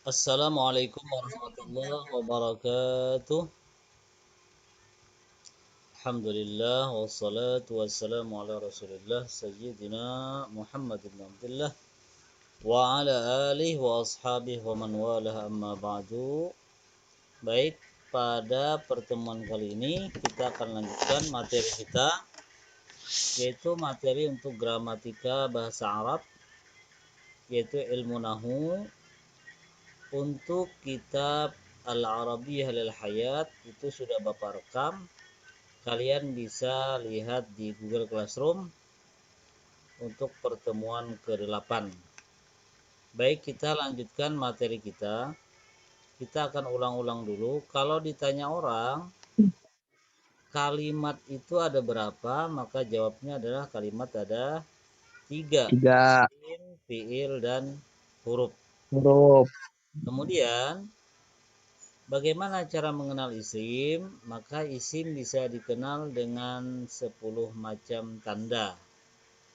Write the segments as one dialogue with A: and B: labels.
A: Assalamualaikum warahmatullahi wabarakatuh. Alhamdulillah wassalatu wassalamu ala Rasulillah Sayyidina Muhammad bin Abdullah wa ala alihi wa ashabihi wa man walah amma ba'du. Baik, pada pertemuan kali ini kita akan lanjutkan materi kita, yaitu materi untuk gramatika bahasa Arab, yaitu ilmu nahu untuk kitab Al-Arabiyyah lil Hayat. Itu sudah Bapak rekam. Kalian bisa lihat di Google Classroom untuk pertemuan ke-8. Baik, kita lanjutkan materi kita. Kita akan ulang-ulang dulu. Kalau ditanya orang, kalimat itu ada berapa? Maka jawabnya adalah kalimat ada 3.
B: Tiga
A: Isim, fiil, dan huruf.
B: huruf.
A: Kemudian, bagaimana cara mengenal isim? Maka isim bisa dikenal dengan 10 macam tanda.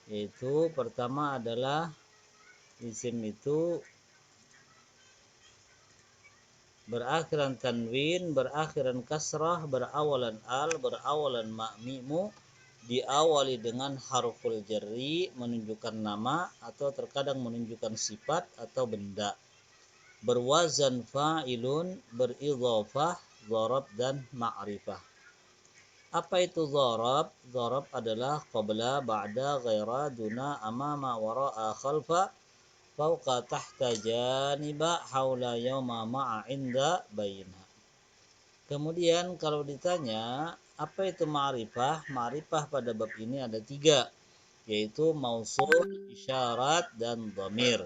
A: Yaitu pertama adalah isim itu berakhiran tanwin, berakhiran kasrah, berawalan al, berawalan ma'mimu, diawali dengan harful jarri menunjukkan nama atau terkadang menunjukkan sifat atau benda. Berwazan fa'ilun, beridhafah, dharab, dan ma'rifah. Apa itu dharab? Dharab adalah qabla, ba'da, ghaira, duna, amama, wara'a, khalfa, fauqa, tahta, janiba, haula, yauma, ma'a, inda, baina. Kemudian kalau ditanya apa itu ma'rifah? Ma'rifah pada bab ini ada 3, yaitu mausul, isyarat, dan dhamir.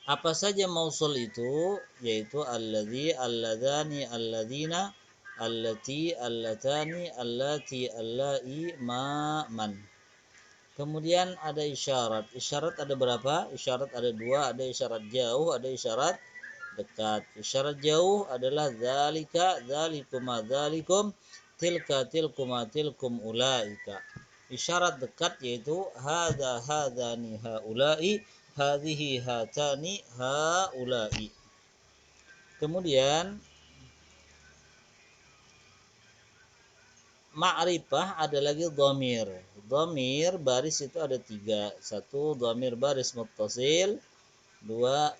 A: Apa saja mausul itu? Yaitu alladzi, alladzani, alladzina, allati, allatani, allati, allai, ma, man. Kemudian ada isyarat. Isyarat ada berapa? Isyarat ada 2, ada isyarat jauh, ada isyarat dekat. Isyarat jauh adalah zalika, zalikuma, zalikum, tilka, tilkuma, tilkum, ulaika. Isyarat dekat yaitu hadza, hadzani, haulai, hadhihi, hatani, haulai. Kemudian ma'rifah ada lagi dhamir. Dhamir baris itu ada 3. 1 dhamir baris muttasil, 2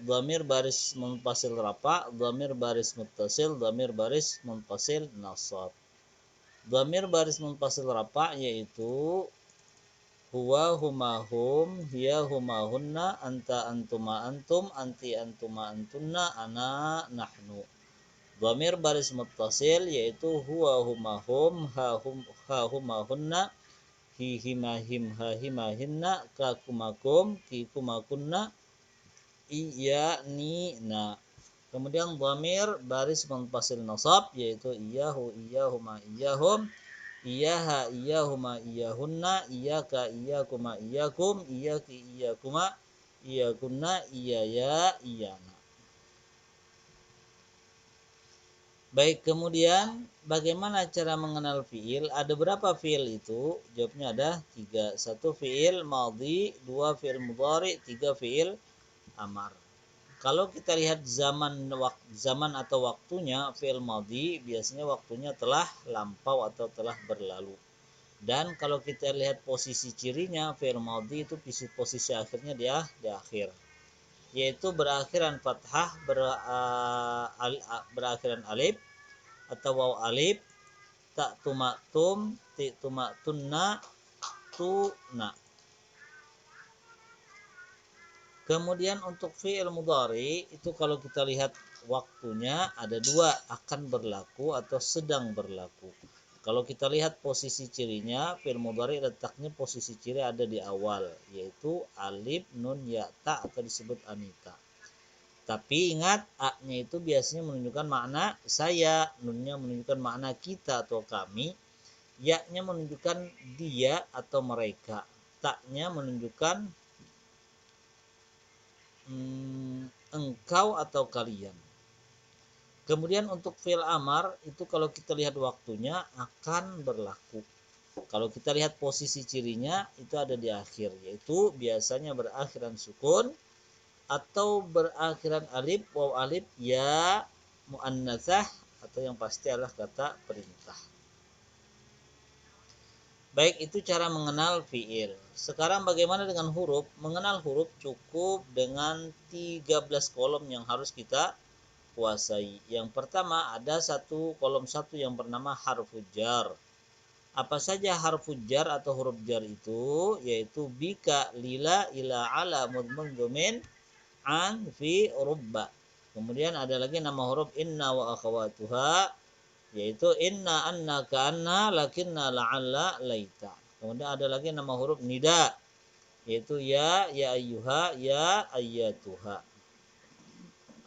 A: dhamir baris munfasil rafa', dhamir baris muttasil, dhamir baris munfasil nasab. Dhamir baris munfasil rafa' yaitu huwa, huma, hum, hiya, huma, hunna, anta, antuma, antum, anti, antuma, antunna, ana, nahnu. Dhamir baris muttasil yaitu huwa, huma, hum, ha, huma, hunna, hi, hima, him, ha, hima, hinna, ka, kuma, kum, ki, kuma, kunna, iya, ni, na. Kemudian dhamir baris munfasil nasab yaitu iyahu, iyahuma, iyahum, iyaha, iyahuma, iyahunna, iyaka, iyakuma, iyakum, iyaki, iyakuma, iyakunna, iyaya, iyana. Baik, kemudian bagaimana cara mengenal fiil? Ada berapa fiil itu? Jawabnya ada 3. 1 fiil madhi, 2 fiil mudhari, 3 fiil amar. Kalau kita lihat zaman atau waktunya, fiil madhi biasanya waktunya telah lampau atau telah berlalu. Dan kalau kita lihat posisi cirinya, fiil madhi itu posisi akhirnya dia di akhir, yaitu berakhiran fathah, berakhiran alif atau waw alif, tak tumaktum, ti tumaktunna, tuna. Kemudian untuk fi'il mudhari itu kalau kita lihat waktunya ada 2, akan berlaku atau sedang berlaku. Kalau kita lihat posisi cirinya, fi'il mudhari letaknya posisi ciri ada di awal, yaitu alif, nun, ya, ta atau disebut anita. Tapi ingat, a-nya itu biasanya menunjukkan makna saya, nun-nya menunjukkan makna kita atau kami, ya-nya menunjukkan dia atau mereka, ta-nya menunjukkan engkau atau kalian. Kemudian untuk fi'il amar itu kalau kita lihat waktunya akan berlaku. Kalau kita lihat posisi cirinya itu ada di akhir, yaitu biasanya berakhiran sukun atau berakhiran alif, waw alif, ya muannatsah, atau yang pasti adalah kata perintah. Baik, itu cara mengenal fiil. Sekarang bagaimana dengan huruf? Mengenal huruf cukup dengan 13 kolom yang harus kita kuasai. Yang pertama ada kolom satu yang bernama harfu jar. Apa saja harfu jar atau huruf jar itu? Yaitu bika, lila, ila, ala, mudmun, domin, an, fi, rubba. Kemudian ada lagi nama huruf inna wa akhawatuha, yaitu inna, anna, ka'anna, lakinna, la'alla, laita. Kemudian ada lagi nama huruf nida, yaitu ya, ya ayyuha, ya ayyatuha.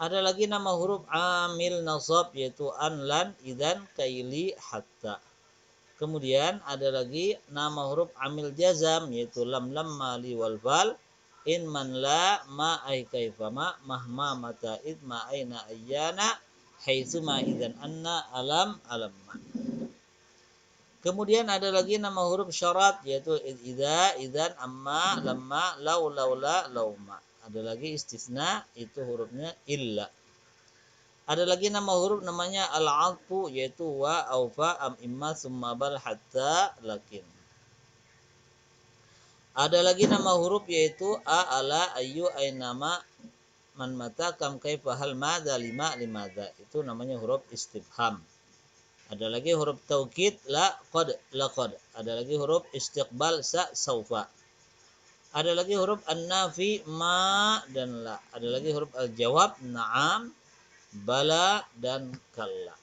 A: Ada lagi nama huruf amil nasab, yaitu an, lan, idan, kaili, hatta. Kemudian ada lagi nama huruf amil jazam, yaitu lam, lam, mali, wal, fal, in, man, la, ma, ay, kaifama, mahma, mata, id, ma, aina, ayyana, haitsu, ma, idan, anna, alam, alamma. Kemudian ada lagi nama huruf syarat, yaitu idza, idzan, amma, lamma, lau, laula, lauma. Ada lagi istisna, itu hurufnya illa. Ada lagi nama huruf namanya al-'atfu, yaitu wa, aufa, am, imma, summa, bal, hatta, lakin. Ada lagi nama huruf yaitu a, ala, ayu, ainama, man, mata, kam, kaifa, hal, madza, lima, limadza. Itu namanya huruf istifham. Ada lagi huruf taukid, la, qad, laqad. Ada lagi huruf istiqbal, sa, saufa. Ada lagi huruf an-nafi, ma, dan la. Ada lagi huruf al-jawab, na'am, bala, dan kalla.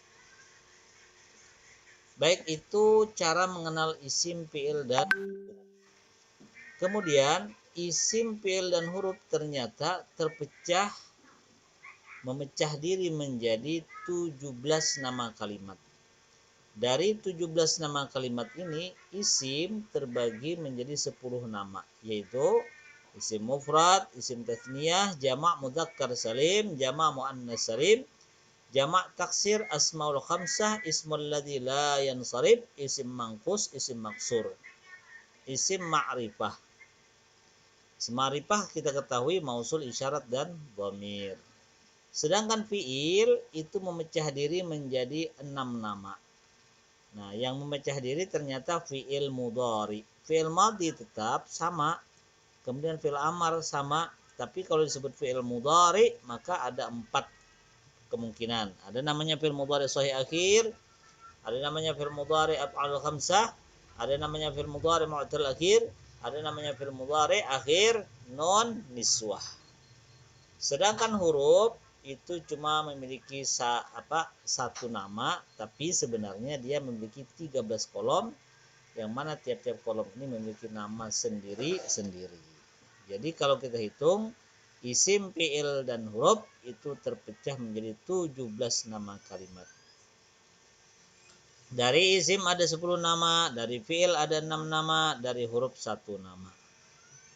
A: Baik, itu cara mengenal isim, fiil, dan kemudian isim, fiil, dan huruf ternyata memecah diri menjadi 17 nama kalimat. Dari 17 nama kalimat ini, isim terbagi menjadi 10 nama, yaitu isim mufrad, isim tathniyah, jamak mudzakkar salim, jamak muannas salim, jamak taksir, asmaul khamsah, ismul ladzi la yansarif, isim mangkus, isim maksur, isim ma'rifah. Isim ma'rifah kita ketahui mausul, isyarat, dan dhamir. Sedangkan fiil itu memecah diri menjadi 6 nama. Nah, yang memecah diri ternyata fi'il mudhari. Fi'il madhi tetap sama, kemudian fi'il amar sama, tapi kalau disebut fi'il mudhari maka ada 4 kemungkinan. Ada namanya fi'il mudhari sahih akhir, ada namanya fi'il mudhari af'al khamsah, ada namanya fi'il mudhari mu'tal akhir, ada namanya fi'il mudhari akhir non niswah. Sedangkan huruf itu cuma memiliki satu nama, tapi sebenarnya dia memiliki 13 kolom, yang mana tiap-tiap kolom ini memiliki nama sendiri-sendiri. Jadi kalau kita hitung, isim, fi'il, dan huruf itu terpecah menjadi 17 nama kalimat. Dari isim ada 10 nama, dari fi'il ada 6 nama, dari huruf 1 nama.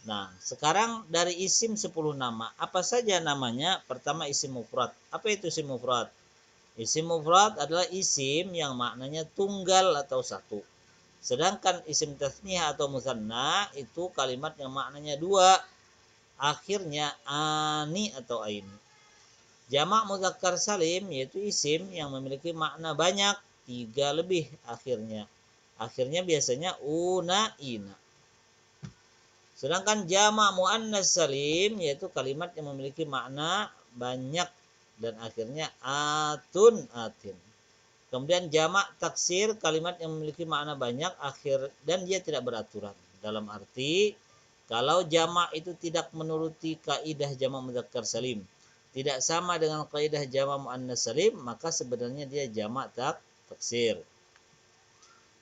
A: Nah, sekarang dari isim 10 nama, apa saja namanya? Pertama isim mufrad. Apa itu isim mufrad? Isim mufrad adalah isim yang maknanya tunggal atau satu. Sedangkan isim tasniyah atau musanna itu kalimat yang maknanya dua, akhirnya ani atau aini. Jamak mudzakkar salim yaitu isim yang memiliki makna banyak, 3 lebih akhirnya. Akhirnya biasanya una, ina. Sedangkan jamak muannas salim yaitu kalimat yang memiliki makna banyak dan akhirnya atun, atin. Kemudian jamak taksir kalimat yang memiliki makna banyak akhir dan dia tidak beraturan. Dalam arti kalau jamak itu tidak menuruti kaidah jamak mudzakkar salim, tidak sama dengan kaidah jamak muannas salim, maka sebenarnya dia jamak taksir.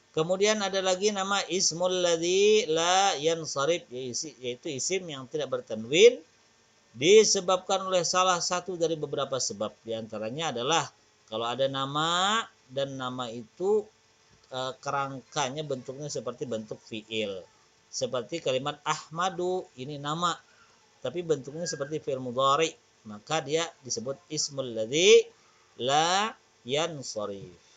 A: Kemudian ada lagi nama ismul ladzi la yansarif, yaitu isim yang tidak bertanwin disebabkan oleh salah satu dari beberapa sebab. Di antaranya adalah kalau ada nama dan nama itu kerangkanya bentuknya seperti bentuk fiil. Seperti kalimat Ahmadu, ini nama, tapi bentuknya seperti fiil mudhari, maka dia disebut ismul ladzi la yansarif.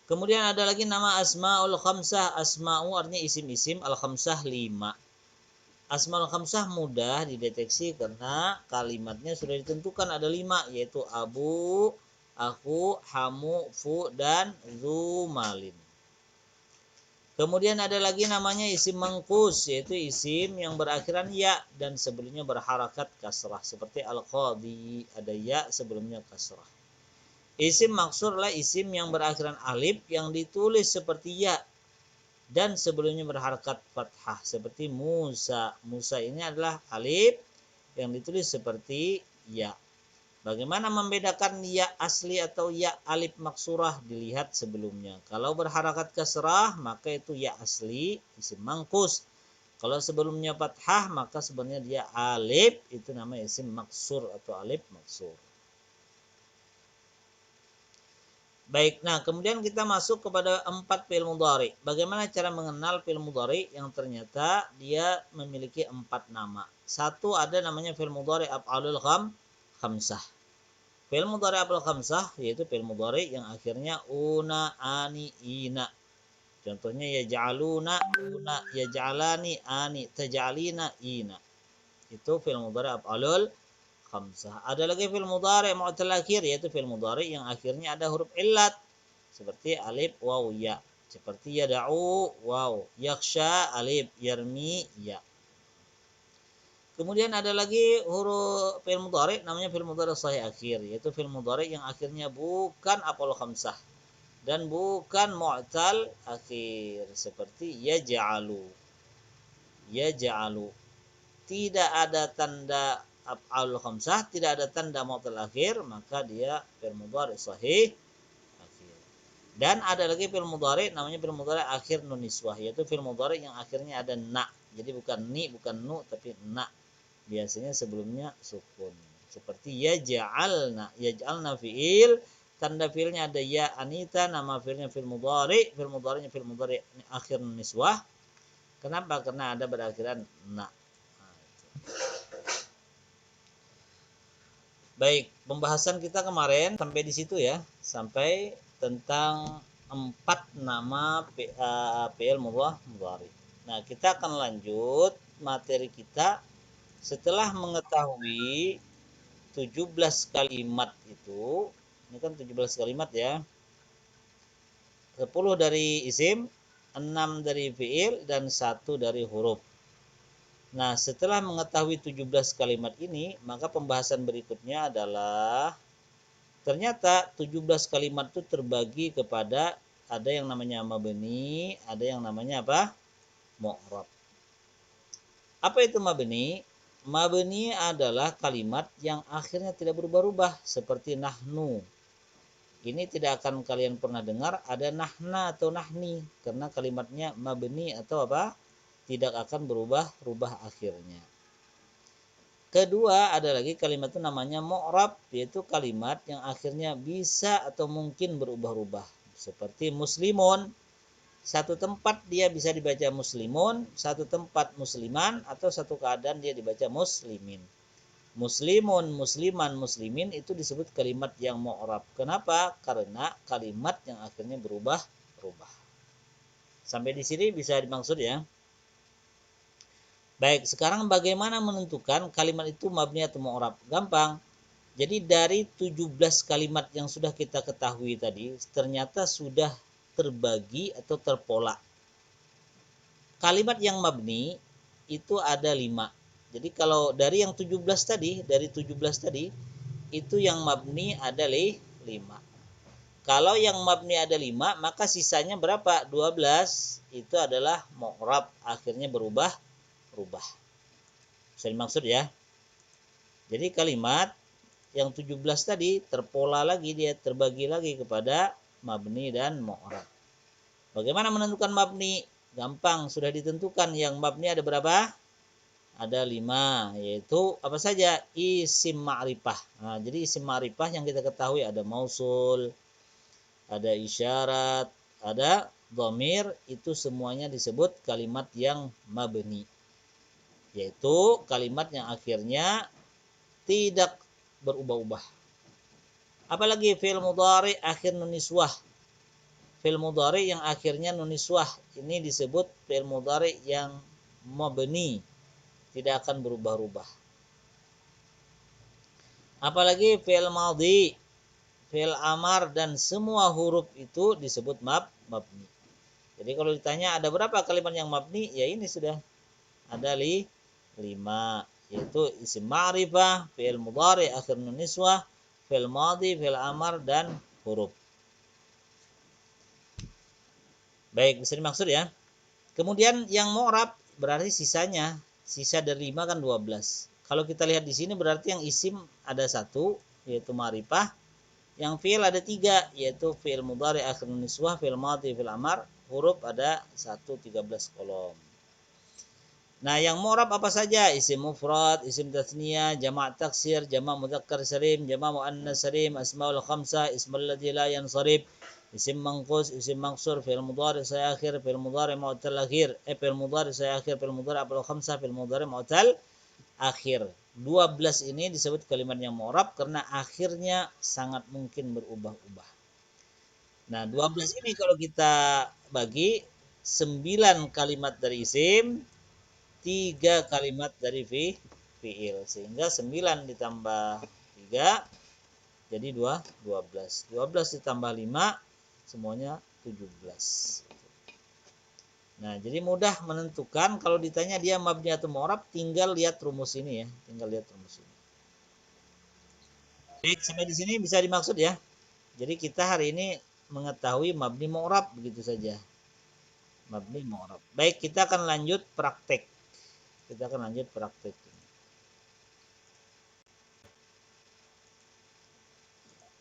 A: Kemudian ada lagi nama asmaul khamsah. Asma'u artinya isim-isim, al khamsah 5. Asmaul khamsah mudah dideteksi karena kalimatnya sudah ditentukan ada 5, yaitu abu, aku, hamu, fu, dan zumalin. Kemudian ada lagi namanya isim mangkus, yaitu isim yang berakhiran ya dan sebelumnya berharakat kasrah. Seperti al-qadi, ada ya sebelumnya kasrah. Isim maksur adalah isim yang berakhiran alif yang ditulis seperti ya dan sebelumnya berharakat fathah, seperti Musa. Musa ini adalah alif yang ditulis seperti ya. Bagaimana membedakan ya asli atau ya alif maksurah? Dilihat sebelumnya. Kalau berharakat kasrah maka itu ya asli, isim mangkus. Kalau sebelumnya fathah maka sebenarnya dia alif, itu namanya isim maksur atau alif maksur. Baik, nah kemudian kita masuk kepada 4 fi'il mudhari. Bagaimana cara mengenal fi'il mudhari yang ternyata dia memiliki 4 nama. Satu, ada namanya fi'il mudhari af'alul khamsah. Fi'il mudhari af'alul khamsah yaitu fi'il mudhari yang akhirnya una, ani, ina. Contohnya yaj'aluna, una, yaj'alani, ani, taj'alina, ina. Itu fi'il mudhari af'alul khamsah. Ada lagi fi'il mudhari mu'tal akhir, yaitu fi'il mudhari yang akhirnya ada huruf illat seperti alif, waw, ya. Seperti yada'u, waw, yakhsha, alif, yarmi, ya. Kemudian ada lagi huruf fi'il mudhari namanya fi'il mudhari sahih akhir, yaitu fi'il mudhari yang akhirnya bukan af'al khamsah dan bukan mu'tal akhir, seperti yaj'alu. Yaj'alu. Tidak ada tanda af'al khamsah, tidak ada tanda mu'tal akhir, maka dia fi'il mudhari sahih akhir. Dan ada lagi fi'il mudhari namanya fi'il mudhari akhir nun niswah, yaitu fi'il mudhari yang akhirnya ada na. Jadi bukan ni, bukan nu, tapi na. Biasanya sebelumnya sukun. Seperti yaj'alna. Yaj'alna fi'il, tanda fi'ilnya ada ya anita, nama fi'ilnya fi'il mudhari, fi'il mudharinya fi'il mudhari akhir nun niswah. Kenapa? Karena ada berakhiran na. Baik, pembahasan kita kemarin sampai di situ ya, sampai tentang 4 nama fi'il mudhari. Nah, kita akan lanjut materi kita setelah mengetahui 17 kalimat itu. Ini kan 17 kalimat ya. 10 dari isim, 6 dari fi'il, dan 1 dari huruf. Nah, setelah mengetahui 17 kalimat ini, maka pembahasan berikutnya adalah ternyata 17 kalimat itu terbagi kepada ada yang namanya mabni, ada yang namanya apa? Mu'rab. Apa itu mabni? Mabni adalah kalimat yang akhirnya tidak berubah-ubah seperti nahnu. Ini tidak akan kalian pernah dengar ada nahna atau nahni karena kalimatnya mabni atau apa? Tidak akan berubah-ubah akhirnya. Kedua, ada lagi kalimat itu namanya mu'rab, yaitu kalimat yang akhirnya bisa atau mungkin berubah-ubah. Seperti muslimun, satu tempat dia bisa dibaca muslimun, satu tempat musliman, atau satu keadaan dia dibaca muslimin. Muslimun, musliman, muslimin itu disebut kalimat yang mu'rab. Kenapa? Karena kalimat yang akhirnya berubah-ubah. Sampai di sini bisa dimaksud ya. Baik, sekarang bagaimana menentukan kalimat itu mabni atau mu'rab? Gampang. Jadi dari 17 kalimat yang sudah kita ketahui tadi, ternyata sudah terbagi atau terpola. Kalimat yang mabni itu ada 5. Jadi kalau dari yang 17 tadi, itu yang mabni ada 5. Kalau yang mabni ada 5, maka sisanya berapa? 12. Itu adalah mu'rab, akhirnya berubah. Bisa dimaksud ya. Jadi kalimat yang 17 tadi terpola lagi, dia terbagi lagi kepada mabni dan mu'rab. Bagaimana menentukan mabni? Gampang, sudah ditentukan. Yang mabni ada berapa? Ada 5, yaitu apa saja? Isim ma'rifah. Nah, jadi isim ma'rifah yang kita ketahui ada mausul, ada isyarat, ada dhamir, itu semuanya disebut kalimat yang mabni. Yaitu kalimat yang akhirnya tidak berubah-ubah. Apalagi fi'il mudhari akhir nun niswah. Fi'il mudhari yang akhirnya nun niswah ini disebut fi'il mudhari yang mabni. tidak akan berubah-ubah. Apalagi fi'il madhi, fi'il amar dan semua huruf itu disebut mabni. Jadi kalau ditanya ada berapa kalimat yang mabni, ya ini sudah ada 5, yaitu isim ma'rifah, fi'il mudhari akhir nun niswah, fi'il madhi, fi'il amar dan huruf. Baik, bisa dimaksud ya. Kemudian yang mu'rab berarti sisanya, sisa dari 5 kan 12. Kalau kita lihat di sini berarti yang isim ada 1 yaitu ma'rifah, yang fi'il ada 3 yaitu fi'il mudhari akhir nun niswah, fi'il madhi, fi'il amar, huruf ada 13 kolom. Nah, yang mu'rab apa saja? Isim mufrad, isim tasniyah, jamak taksir, jamak mudzakkar salim, jamak muannas salim, asmaul khamsah, ismul ladzi la yansarif, isim manqus, isim maksur, fi'il mudhari saya akhir, fi'il mudhari mu'tal akhir, fi'il mudhari saya akhir, fi'il mudhari af'al khamsah, fi'il mudhari mu'tal akhir. 12 ini disebut kalimat yang mu'rab karena akhirnya sangat mungkin berubah-ubah. Nah, 12 ini kalau kita bagi 9 kalimat dari isim, 3 kalimat dari fi'il, sehingga 9 ditambah 3 jadi 12. 12 ditambah 5 semuanya 17. Nah, jadi mudah menentukan kalau ditanya dia mabni atau mu'rab, tinggal lihat rumus ini ya, tinggal lihat rumus ini. Baik, sampai di sini bisa dimaksud ya. Jadi kita hari ini mengetahui mabni mu'rab begitu saja. Mabni mu'rab. Baik, kita akan lanjut praktek. Kita akan lanjut praktek.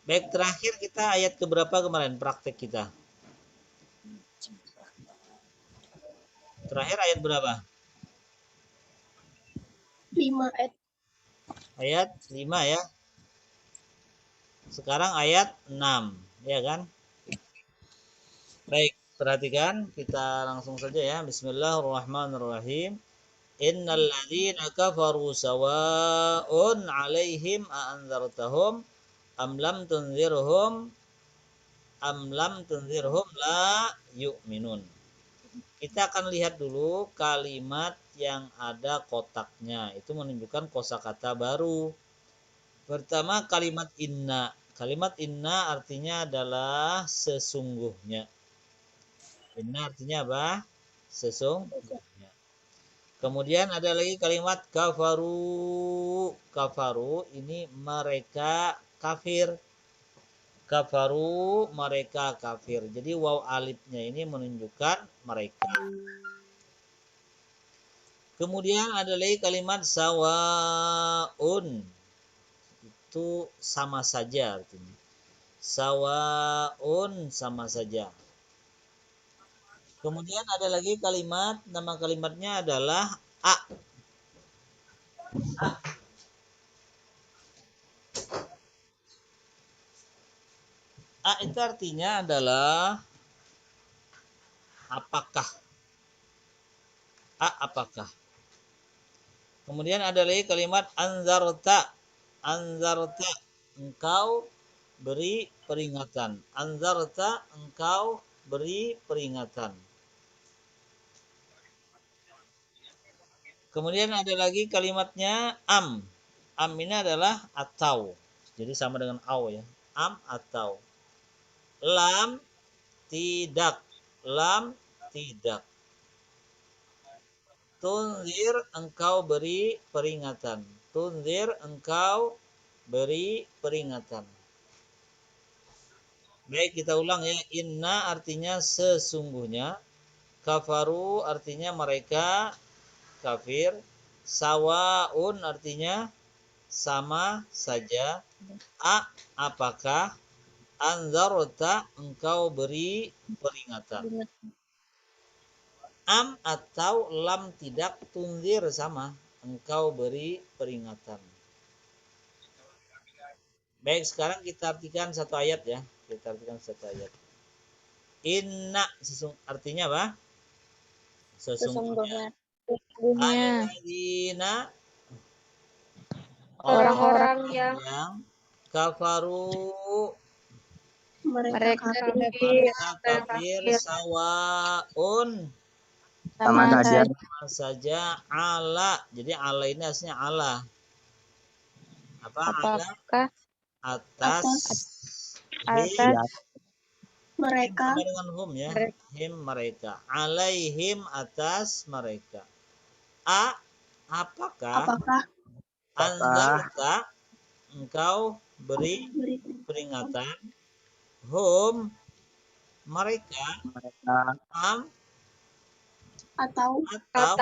A: Baik, terakhir kita ayat keberapa kemarin praktek kita? Terakhir ayat berapa?
B: 5 ayat.
A: Ayat 5 ya. Sekarang ayat 6, ya kan? Baik, perhatikan, kita langsung saja ya. Bismillahirrahmanirrahim. Innal ladzina kafaru sawa'un 'alaihim a anzartahum am lam tunzirhum la yu'minun. Kita akan lihat dulu kalimat yang ada kotaknya. Itu menunjukkan kosakata baru. Pertama kalimat inna. Kalimat inna artinya adalah sesungguhnya. Inna artinya apa? Sesungguhnya. Kemudian ada lagi kalimat kafaru. Kafaru ini mereka kafir. Kafaru mereka kafir. Jadi waw alifnya ini menunjukkan mereka. Kemudian ada lagi kalimat sawaun. Itu sama saja artinya. Sawaun sama saja. Kemudian ada lagi kalimat, nama kalimatnya adalah a. A itu artinya adalah apakah. A apakah. Kemudian ada lagi kalimat anzarta. Anzarta, engkau beri peringatan. Anzarta, engkau beri peringatan. Kemudian ada lagi kalimatnya am. Am ini adalah atau. Jadi sama dengan au ya. Am atau. Lam tidak. Lam tidak. Tunzir engkau beri peringatan. Tunzir engkau beri peringatan. Baik, kita ulang ya. Inna artinya sesungguhnya. Kafaru artinya mereka kafir. Sawaun artinya sama saja. A apakah? Anzarta engkau beri peringatan. Am atau lam tidak, tunzir sama, engkau beri peringatan. Baik, sekarang kita artikan satu ayat ya. Kita artikan satu ayat. Inna artinya apa? Sesungguhnya. Alladzina
B: Orang-orang yang
A: kafaru
B: mereka
A: mereka kafir sawaun
C: Sama saja.
A: Sama saja ala. Jadi ala ini aslinya ala. Apa ala?
B: Apakah
A: Atas.
B: atas
A: Him
B: mereka
A: sama dengan hum ya. Him mereka. Alaihim atas mereka. Apakah
B: apakah
A: anzarta engkau beri peringatan hum mereka
C: Mereka
A: am
B: atau
A: atau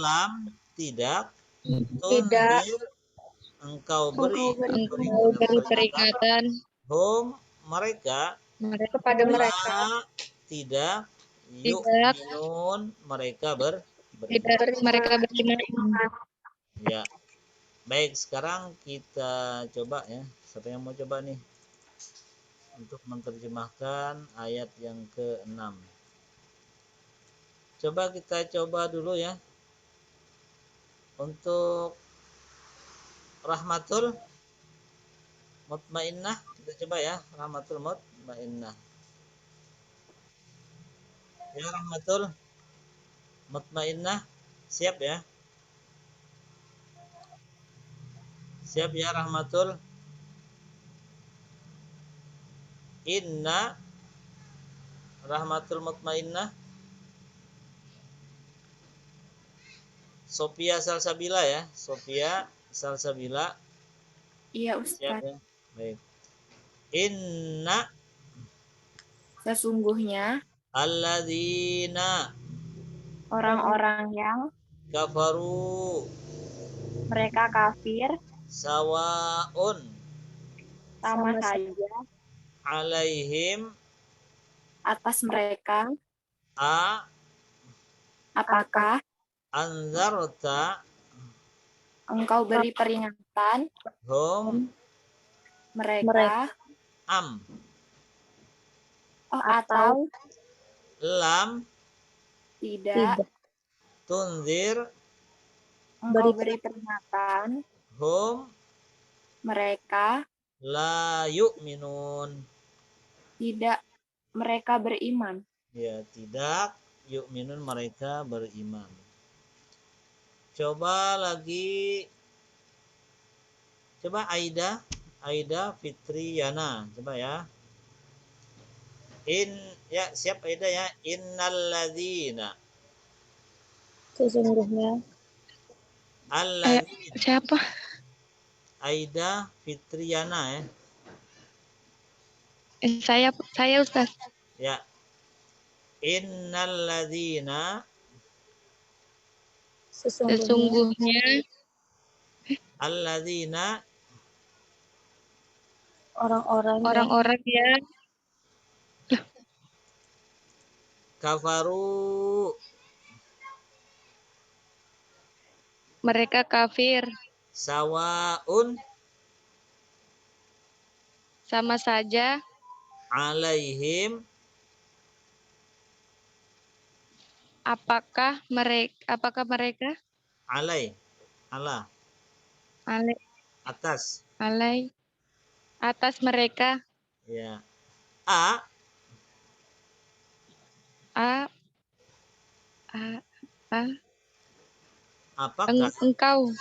A: lam tidak tundir engkau beri
B: peringatan
A: hum mereka
B: kepada mereka
A: la tidak yuk
B: Tidak.
A: minun mereka
B: tidak mereka beriman.
A: ya. Baik, sekarang kita coba ya. Siapa yang mau coba nih untuk menerjemahkan ayat yang ke-6? Coba kita coba dulu ya. Untuk rahmatul mutmainnah kita coba ya. Rahmatul mutmainnah. Ya, rahmatul mutmainnah. Siap ya? Siap ya, rahmatul. Inna rahmatul mutmainnah. Sophia Salsabila ya. Sophia Salsabila.
B: Iya
A: Siap
B: Ustaz.
A: ya. Baik. Inna
B: Sesungguhnya
A: alladzina
B: orang-orang yang
A: kafaru
B: mereka kafir
A: sawaun
B: sama saja
A: alaihim
B: atas mereka
A: a
B: apakah
A: anzarta
B: engkau beri peringatan
A: hum
B: mereka
A: am
B: atau
A: lam
B: tidak
A: tunzir
B: engkau beri peringatan
A: hum
B: mereka
A: la yu'minun.
B: tidak mereka beriman.
A: Ya, tidak yu'minun mereka beriman. Coba lagi. Coba Aida Fitriana. Coba ya. Ya siap Aida ya. Innalladzina
B: Sesungguhnya
A: alladzina.
B: siapa?
A: Aida Fitriana ya.
B: Saya Ustaz.
A: Ya. Innalladzina
B: Sesungguhnya
A: alladzina
B: orang-orang yang
A: kafaru
B: mereka kafir
A: sawaun
B: sama saja
A: alaihim
B: apakah mereka
A: alai ala
B: alai
A: atas
B: atas mereka
A: ya a
B: a a
A: apakah
B: engkau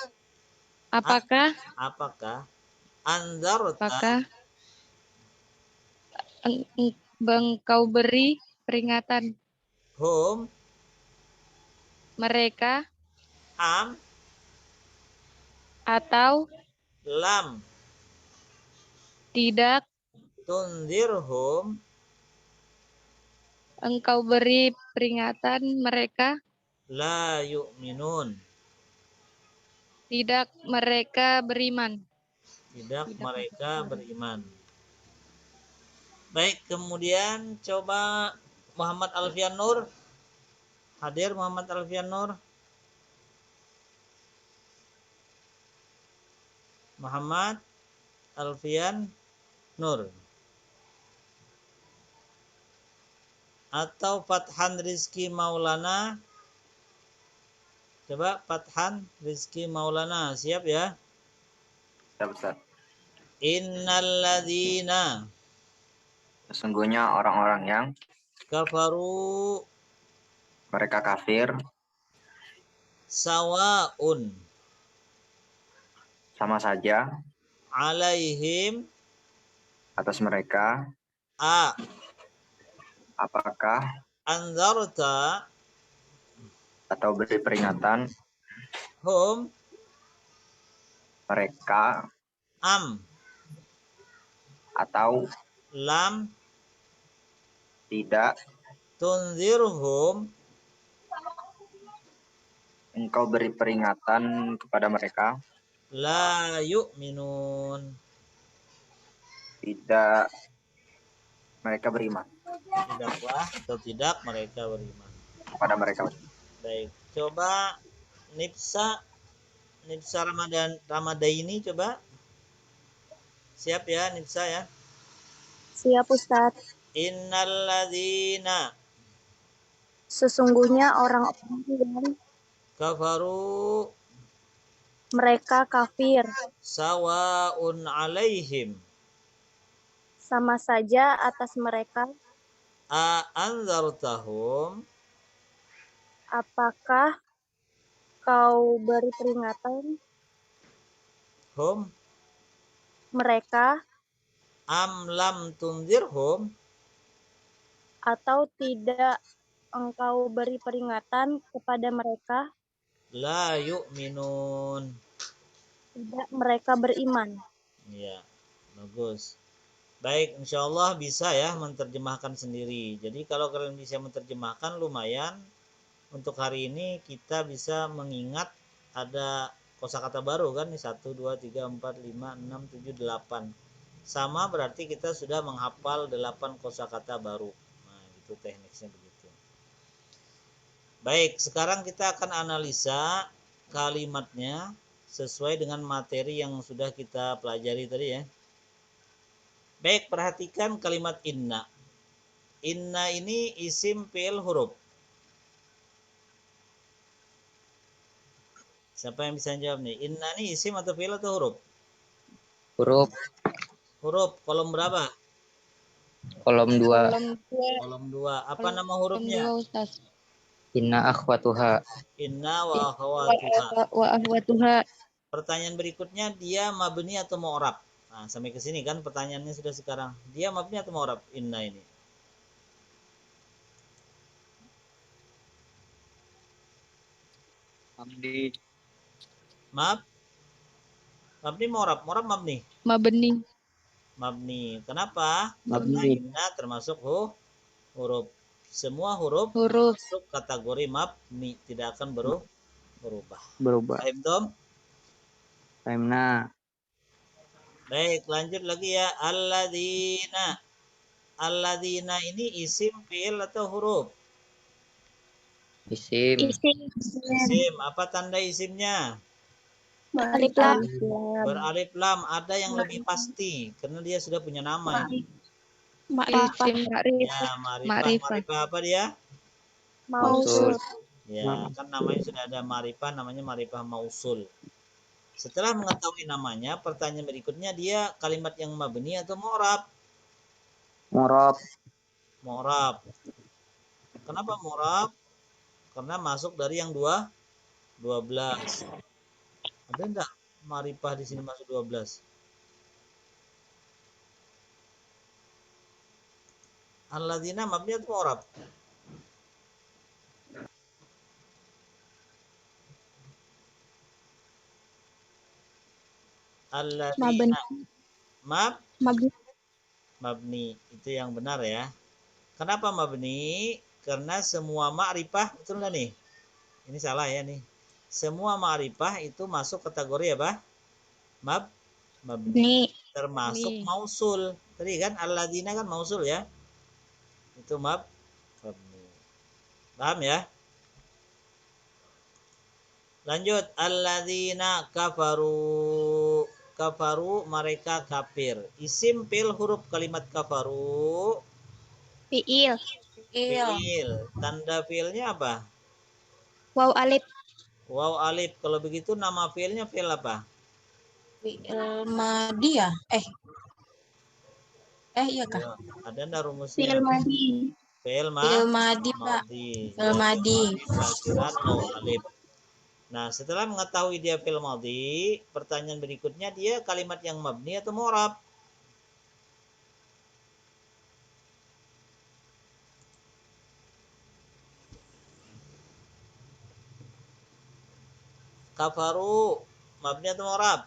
B: apakah
A: anzarta
B: engkau beri peringatan
A: hum
B: mereka
A: am
B: atau
A: lam
B: tidak
A: tunzirhum
B: engkau beri peringatan mereka
A: la yu'minun
B: tidak mereka beriman.
A: tidak mereka beriman. Baik, kemudian coba Muhammad Alfian Nur. Hadir Muhammad Alfian Nur. Muhammad Alfian Nur. Atau Fathan Rizki Maulana. Coba Fathan Rizki Maulana. Siap ya?
C: Siap, Ustaz.
A: Innalladzina
C: Sesungguhnya orang-orang yang
A: kafaru
C: mereka kafir
A: Sawaun
C: sama saja
A: alaihim
C: atas mereka
A: a
C: apakah
A: anzarta
C: atau beri peringatan
A: hum
C: mereka
A: am
C: atau
A: lam
C: tidak
A: tunzirhum
C: engkau beri peringatan kepada mereka
A: la yu'minun.
C: tidak mereka beriman
A: Tidaklah atau tidak mereka beriman.
C: kepada mereka.
A: Baik, coba Nipsa Ramadaini coba. Siap ya Nipsa ya.
D: Siap Ustadz.
A: Innalladzina
D: Sesungguhnya orang-orang yang
A: kafaru
D: mereka kafir,
A: sawaun alaihim
D: sama saja atas mereka,
A: a anzartahum
D: apakah kau beri peringatan
A: hum
D: mereka
A: am lam tunzirhum
D: atau tidak engkau beri peringatan kepada mereka,
A: la yu'minun.
D: tidak mereka beriman.
A: Ya, bagus. Baik, insya Allah bisa ya menerjemahkan sendiri. Jadi kalau kalian bisa menerjemahkan lumayan. Untuk hari ini kita bisa mengingat ada kosakata baru kan nih 1, 2, 3, 4, 5, 6, 7, 8. Sama berarti kita sudah menghafal 8 kosakata baru. Nah, itu tekniknya begitu. Baik, sekarang kita akan analisa kalimatnya sesuai dengan materi yang sudah kita pelajari tadi ya. Baik, perhatikan kalimat inna. Inna ini isim fi'il huruf. Siapa yang bisa jawab nih? Inna ini isim atau fi'il atau huruf?
E: Huruf
A: Huruf, kolom berapa?
E: kolom 2.
A: Kolom 2. Apa nama
B: Kolom
A: hurufnya?
B: 2 Ustaz.
E: Inna akhwatuha.
A: Inna wa akhawatuha.
B: Wa ahwatuha.
A: Pertanyaan berikutnya, dia mabni atau mu'rab? Nah, sampai ke sini kan pertanyaannya sudah sekarang. Dia mabni atau mu'rab? Inna ini.
E: Mabni.
A: Mab? Mabni mu'rab? Mu'rab mabni?
B: Mabni.
A: Mabni. Kenapa? Karena
E: Mabni.
A: inna termasuk huruf. Semua huruf
B: Huruf.
A: masuk kategori mabni, tidak akan berubah.
E: Berubah.
A: Paham, Tom?
E: Fahimna.
A: Baik, lanjut lagi ya. Alladzina. Alladzina ini isim, fi'il atau huruf?
E: Isim.
A: Isim. Apa tanda isimnya?
D: Alif lam.
A: Beralif lam. Ada yang lebih pasti karena dia sudah punya nama ini.
B: Isim ma'rifah.
A: Ya, marifah.
B: Ma'rifah.
A: Marifah apa dia?
D: Mausul.
A: Ya, kan namanya sudah ada marifah, namanya marifah mausul. Setelah mengetahui namanya, pertanyaan berikutnya dia kalimat yang mabni atau mu'rab?
E: Murab.
A: Mu'rab. Kenapa mu'rab? Karena masuk dari yang 12. Ada enggak marifah di sini masuk 12? Alladzina mabni atau mu'rab? Alladzina mabni. Itu yang benar ya. Kenapa mabni? Karena semua ma'rifah, betul enggak nih? Ini salah ya nih. Semua ma'rifah itu masuk kategori apa? Mabni. Termasuk mausul. Tadi kan alladzina kan mausul ya. Itu mabni. Paham ya? Lanjut, alladzina kafaru. Kafaru mereka kafir. Isim fil huruf kalimat kafaru.
D: Fi'il.
A: Fiil. Tanda fiilnya apa?
D: Waw alif.
A: Waw alif. Kalau begitu nama fiilnya fiil apa?
F: Fi'il madi ya? Iya kah?
A: Ya, ada enggak rumusnya?
D: Fi'il madi.
A: Fiil
F: Fi'il madi, Pak.
A: madi.
F: Fi'il madi.
A: Akhiran waw alif. Nah, setelah mengetahui dia fi'il madhi, pertanyaan berikutnya dia kalimat yang mabni atau mu'rab? Kafaru, mabni atau mu'rab?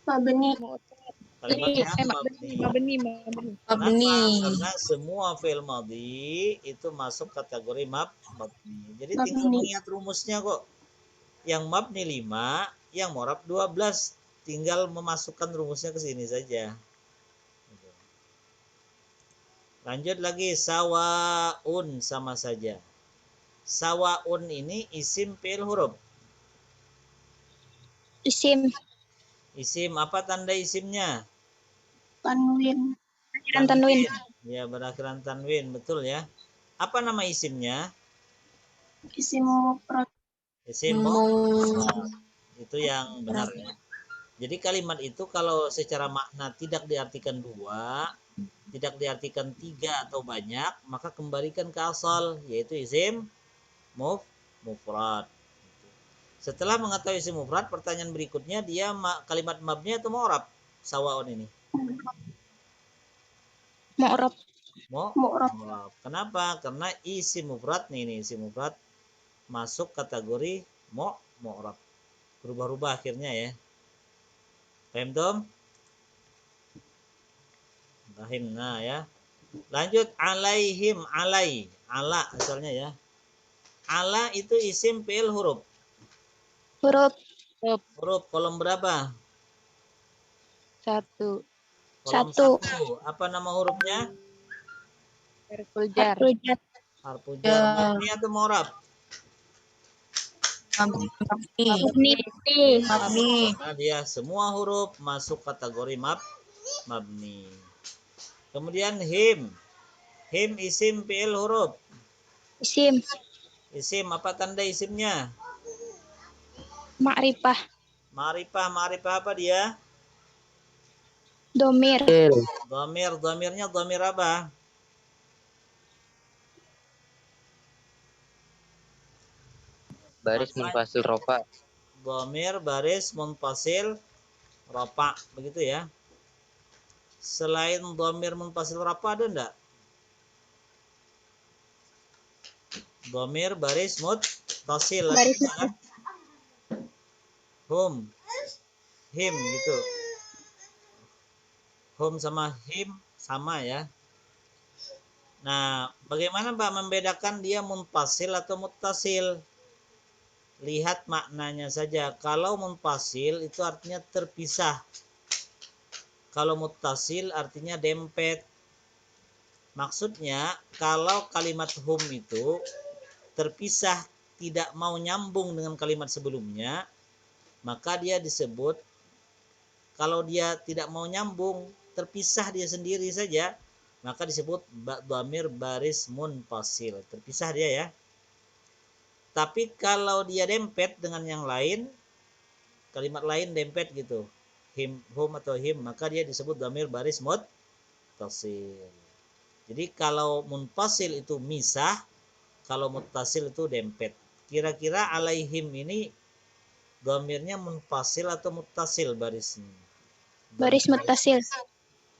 D: Mabni.
A: Kalimatnya
B: mabni.
A: mabni.
B: Mabni.
A: Kenapa?
F: Mabni.
A: Karena semua fi'il madhi itu masuk kategori mabni. Jadi tinggal
D: Mabni.
A: mengingat rumusnya kok. Yang mabni 5, yang mu'rab 12. Tinggal memasukkan rumusnya ke sini saja. Lanjut lagi, sawaun, sama saja. Sawaun ini isim fi'il huruf.
D: Isim.
A: Isim, apa tanda isimnya?
D: Tanwin. Tanwin.
A: Ya, berakhiran tanwin, betul ya. Apa nama isimnya?
D: Isim mufrad.
A: Isim mufrad. Itu yang benar ya. Jadi kalimat itu kalau secara makna tidak diartikan dua, tidak diartikan tiga atau banyak, maka kembalikan ke asal, yaitu isim mufrad. Setelah mengetahui isim mufrad, pertanyaan berikutnya dia kalimat mabni atau mu'rab? Sawaun ini.
D: Mu'rab.
A: Mu'rab. Kenapa? Karena isim mufrad nih, isim mufrad masuk kategori mu'rab. Berubah-ubah akhirnya ya. Paham, Tom? Paham. Nah ya. Lanjut, alaihim, ala asalnya ya. Ala itu isim fi'il huruf.
D: Huruf.
A: Huruf kolom berapa?
B: 1.
A: Kolom 1. Apa nama hurufnya?
B: Harful jar.
A: Harfu jar. Mabni atau mu'rab?
F: Mabni. Mabni.
A: Nah, dia semua huruf masuk kategori mabni. Kemudian him. Him isim fi'il huruf.
D: Isim.
A: Isim, apa tanda isimnya?
D: Ma'rifah.
A: Ma'rifah apa dia?
D: Domir.
A: Domirnya domir apa?
E: Baris munfasil rofa.
A: Domir baris munfasil rofa, begitu ya. Selain domir munfasil rofa ada enggak? Domir baris muttasil kan? Hum, him gitu. Hum sama him sama ya. Nah, bagaimana Pak membedakan dia munfasil atau muttasil? Lihat maknanya saja. Kalau munfasil itu artinya terpisah. Kalau muttasil artinya dempet. Maksudnya kalau kalimat hum itu terpisah, tidak mau nyambung dengan kalimat sebelumnya, maka dia disebut, kalau dia tidak mau nyambung, terpisah dia sendiri saja, maka disebut dhamir baris munfasil. Terpisah dia ya. Tapi kalau dia dempet dengan yang lain, kalimat lain dempet gitu, him, hum atau him, maka dia disebut dhamir baris muttasil. Jadi kalau munfasil itu misah, kalau muttasil itu dempet. Kira-kira alaihim ini dhamirnya munfasil atau muttasil barisnya?
D: Baris muttasil.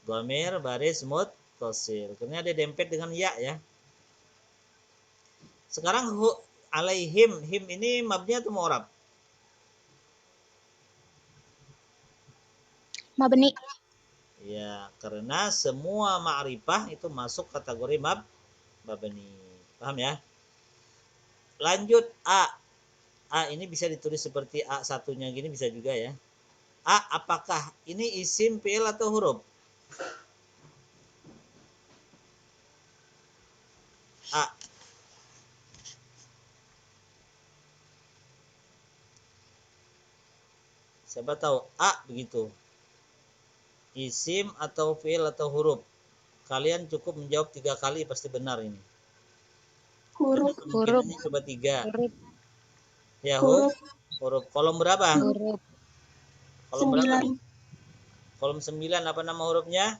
A: Dhamir baris muttasil. Karena dia dempet dengan ya ya. Sekarang alaihim, him ini mabni atau mu'rab?
D: Mabni.
A: Ya, karena semua ma'rifah itu masuk kategori mabni. Paham ya? Lanjut A. A ini bisa ditulis seperti A satunya gini, bisa juga ya. A, apakah ini isim fi'il atau huruf? A. Siapa tahu? A begitu. Isim atau fi'il atau huruf? Kalian cukup menjawab 3 kali pasti benar ini.
D: Huruf.
A: Kemungkinannya coba 3.
B: Huruf.
A: Ya, huruf. Kolom berapa?
B: Huruf.
A: Kolom berapa nih? Kolom 9, apa nama hurufnya?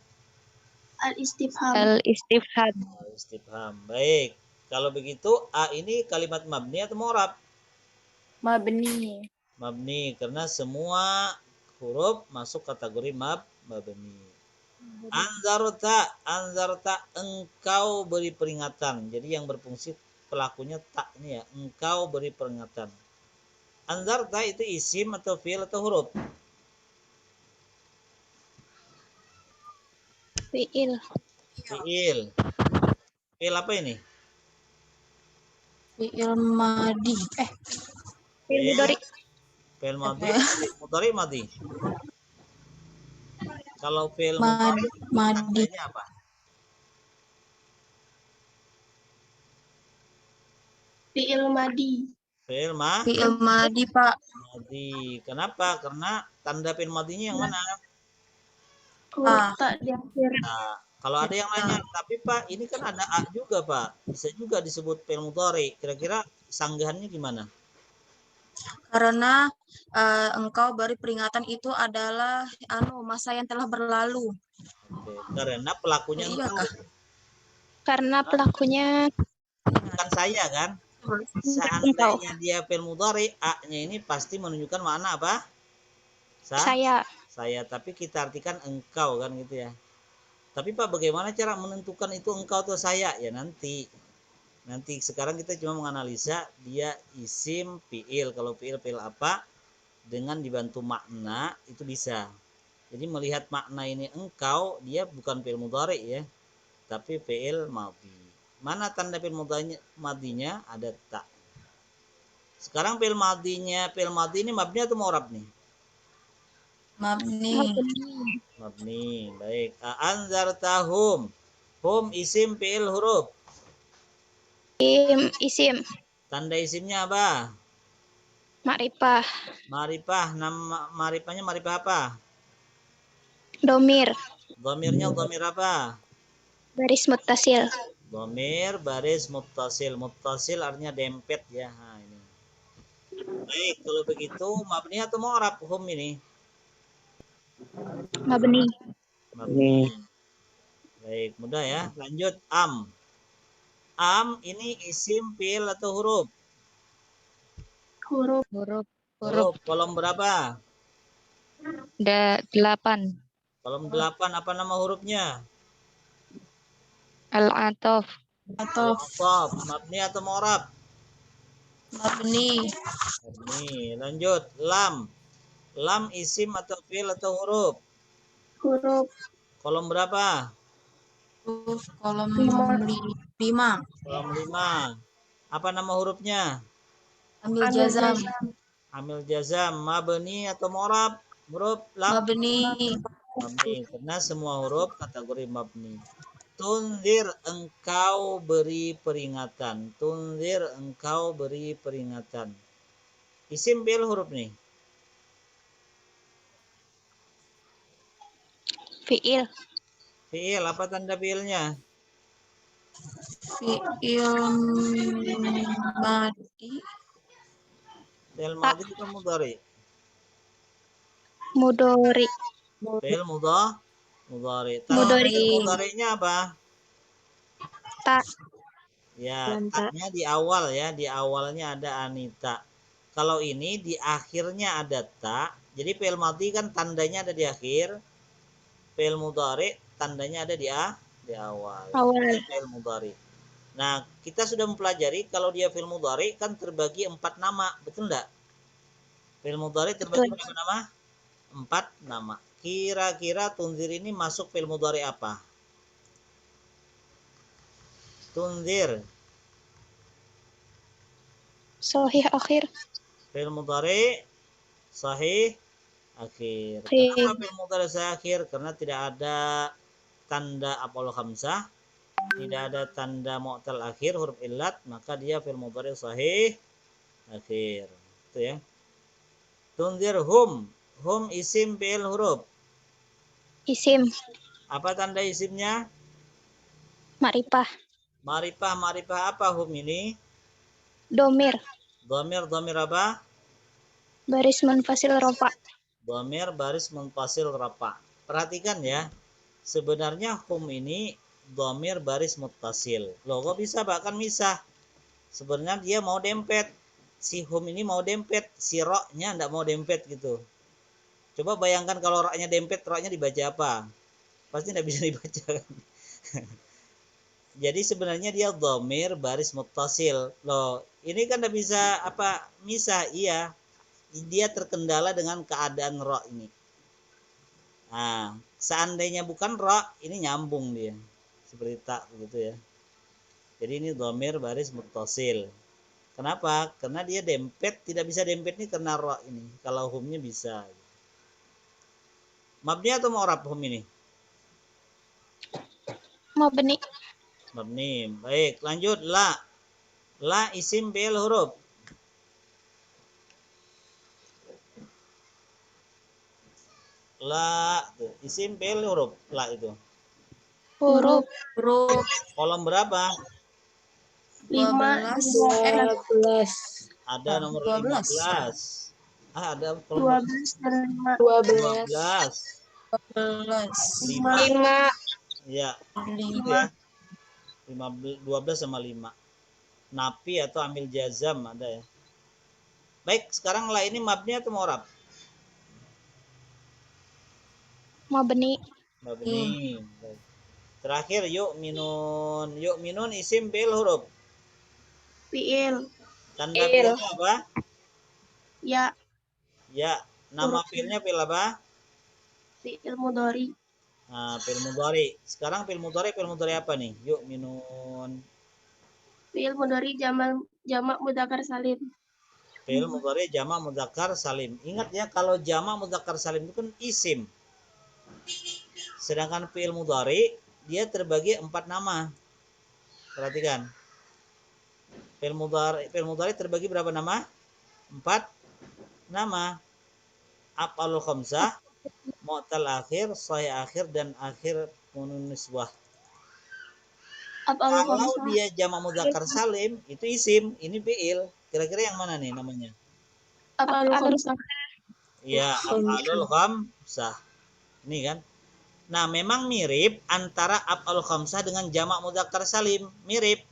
D: Al-istifham.
B: Al-istifham.
A: Istifham. Baik. Kalau begitu A ini kalimat mabni atau mu'rab?
F: Mabni.
A: Mabni karena semua huruf masuk kategori mabni. Anzarta engkau beri peringatan. Jadi yang berfungsi pelakunya tak ini ya, engkau beri peringatan. Anzarta itu isim atau fi'il atau huruf?
D: Fi'il.
A: Fi'il. Fi'il apa ini?
F: Fi'il madi.
D: Fi'il
A: Fi'il
D: mudhari.
A: fi'il madi, mudhari madi. Kalau fi'il mudhari
F: Madi.
A: tandanya apa?
D: Fi'il madi.
A: Fi'il
F: Fi'il madi, Pak.
A: madi. Kenapa? Karena tanda fi'il madinya yang mana?
D: Huruf tak di akhir.
A: Nah, kalau ada yang nanya, tapi Pak, ini kan ada a juga Pak. Bisa juga disebut fi'il mudhari. Kira-kira sanggahannya gimana?
F: Karena engkau beri peringatan itu adalah masa yang telah berlalu.
A: Oke, karena pelakunya
F: Iya
A: engkau,
F: kah?
D: Karena pelakunya
A: bukan saya kan?
D: engkau.
A: Seandainya dia fi'il mudhari, a-nya ini pasti menunjukkan makna apa?
D: Saya.
A: Saya, tapi kita artikan engkau kan gitu ya. Tapi Pak, bagaimana cara menentukan itu engkau atau saya? Ya nanti sekarang kita cuma menganalisa dia isim fi'il. Kalau fi'il apa dengan dibantu makna itu bisa. Jadi melihat makna ini engkau, dia bukan fi'il mudhari ya, tapi fi'il madhi. Mana tanda fi'il madhinya? Ada tak. Sekarang fi'il madhi ini mabni atau mu'rab nih?
F: Mabni.
A: Mabni. Baik. Anzartahum. Hum isim fi'il huruf.
D: Isim.
A: Tanda isimnya apa?
D: Ma'rifah.
A: Maripah. Nama maripahnya maripah apa?
D: Domir.
A: Dhamirnya dhamir apa?
D: Baris muttasil.
A: Dhamir baris muttasil. Muttasil artinya dempet ya. Nah, ini. Baik, kalau begitu mabni atau mu'rab hum ini?
D: Mabni.
A: Mabni. Baik, mudah ya. Lanjut am. Am ini isim fi'il atau huruf?
D: Huruf.
B: Huruf.
A: Huruf. Kolom berapa?
B: 8.
A: Kolom 8 apa nama hurufnya?
B: Al-Atof.
F: Atau
A: Al-Ataf. Mabni atau mu'rab?
F: mabni.
A: Mabni. Lanjut lam. Lam isim atau fi'il atau huruf?
D: Huruf.
A: Kolom berapa?
F: Terus kolom
D: 5.
F: 5.
A: Kolom 5. Apa nama hurufnya?
F: Ambil jazam.
A: Amil jazam. Mabni atau mu'rab? Huruf lam?
F: Mabni.
A: Mabni. Karena semua huruf kategori mabni. Tunzir engkau beri peringatan. Tunzir engkau beri peringatan. Isim fi'il huruf nih.
D: Fi'il.
A: Fi'il apa tanda fi'ilnya?
F: Fi'il madi.
A: Fi'il madhi atau mudhari?
D: Mudhari.
A: Fi'il mudhari. Tanda
D: Mudhari.
A: fi'il mudhari'nya apa?
D: Tak.
A: Ya,
D: Dan tak.
A: taknya di awal ya, di awalnya ada anita. Kalau ini di akhirnya ada tak. Jadi fi'il madhi kan tandanya ada di akhir. Fi'il mudhari tandanya ada di awal.
D: Awal.
A: Fi'il mudhari. Nah, kita sudah mempelajari kalau dia fi'il mudhari kan terbagi 4 nama, betul enggak? Fi'il mudhari terbagi
D: Betul.
A: berapa nama? 4 nama. Kira-kira tunzir ini masuk fi'il mudhari apa? Tunzir.
D: Sahih akhir.
A: Fi'il mudhari sahih akhir.
D: Akhir.
A: Kenapa fi'il mudhari sahih akhir? Karena tidak ada tanda apol khamsah, tidak ada tanda mu'tal akhir, huruf illat, maka dia fi'il mudhari sahih akhir. Itu ya. Tunzir hum. Hum isim fi'il huruf.
D: Isim.
A: Apa tanda isimnya?
D: Ma'rifah.
A: Maripah apa hum ini?
D: Domir.
A: Dhamir apa?
D: Baris munfasil rofa.
A: Dhamir baris munfasil rafa. Perhatikan ya. Sebenarnya hum ini dhamir baris muttasil. Loh kok bisa bahkan misah? Sebenarnya dia mau dempet. si hum ini mau dempet, si ro-nya nggak mau dempet gitu. Coba bayangkan kalau ro-nya dempet, ro-nya dibaca apa? Pasti nggak bisa dibaca kan? Jadi sebenarnya dia dhamir baris muttasil. Loh, ini kan nggak bisa apa misah, iya. Dia terkendala dengan keadaan ro ini. Nah, seandainya bukan ro, ini nyambung dia. Seperti tak gitu ya. Jadi ini dhamir baris muttasil. Kenapa? Karena dia dempet, tidak bisa dempet ini karena ro ini. Kalau humnya bisa. Mabni atau mu'rab hum ini?
D: Mabni.
A: Mabni. Baik, lanjut la. La isim fi'il huruf. La tuh, isim fi'il huruf la itu.
D: Huruf.
F: Huruf
A: Kolom berapa?
F: 12.
B: 12.
A: Ada nomor
F: 12.
A: 15. Ada kolom
F: 12 dan
B: 12.
A: 12.
F: 12.
A: 5. Ya,
F: 5.
A: itu ya. 12 sama 5. Napi atau ambil jazam ada ya. Baik, sekarang la ini mabni atau mu'rab?
D: Mabni.
A: Mabni. Baik. Terakhir yuk minun isim fi'il huruf.
F: Fi'il.
A: Tanda fi'ilnya apa?
F: Ya.
A: Ya, nama
F: Huruf
A: fi'ilnya fi'il apa?
F: fi'il mudhari.
A: Nah, fi'il mudhari. Sekarang fi'il mudhari apa nih? Yuk minun.
F: Fi'il mudhari jamak mudzakkar salim.
A: Fi'il mudhari jamak mudzakkar salim. Ingat ya, kalau jamak mudzakkar salim itu kan isim. Sedangkan fi'il mudhari dia terbagi 4 nama. Perhatikan. Fi'il mudhari terbagi berapa nama? 4 nama. Af'alul khamsah, mu'tal akhir, sahih akhir, dan akhir nun niswah.
F: Af'alul
A: Kalau
F: khamsah.
A: dia jamak mudzakkar salim itu isim, ini fi'il. Kira-kira yang mana nih namanya?
F: Af'alul khamsah.
A: Iya, af'alul khamsah. Ini kan. Nah, memang mirip antara af'alul khamsah dengan jamak mudzakkar salim, mirip.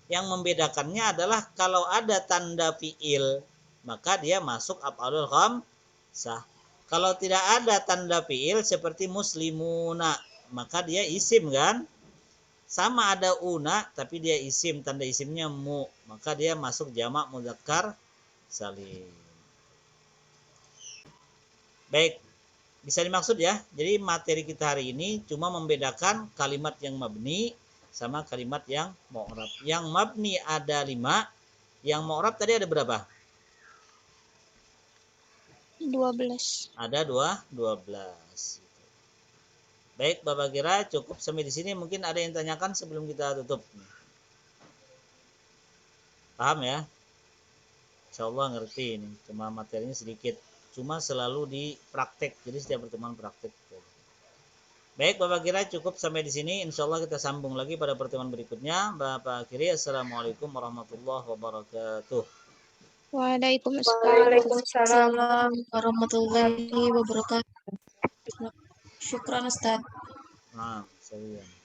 A: Yang membedakannya adalah kalau ada tanda fi'il, maka dia masuk af'alul khamsah. Kalau tidak ada tanda fi'il seperti muslimuna, maka dia isim kan? Sama ada una tapi dia isim, tanda isimnya mu, maka dia masuk jamak mudzakkar salim. Baik, bisa dimaksud ya. Jadi materi kita hari ini cuma membedakan kalimat yang mabni sama kalimat yang mu'rab. Yang mabni ada 5, yang mu'rab tadi ada berapa?
D: 12.
A: Ada 12. Baik, Bapak kira cukup sampai di sini. Mungkin ada yang tanyakan sebelum kita tutup. Paham ya? Insya Allah ngerti ini. Cuma materinya sedikit. Cuma selalu di praktek. Jadi setiap pertemuan praktek. Baik, Bapak kira cukup sampai di sini. Insya Allah kita sambung lagi pada pertemuan berikutnya. Bapak kira, Assalamualaikum warahmatullahi wabarakatuh.
D: Waalaikumsalam.
F: Waalaikumsalam warahmatullahi wabarakatuh. Syukran Ustaz.
A: Nah, saya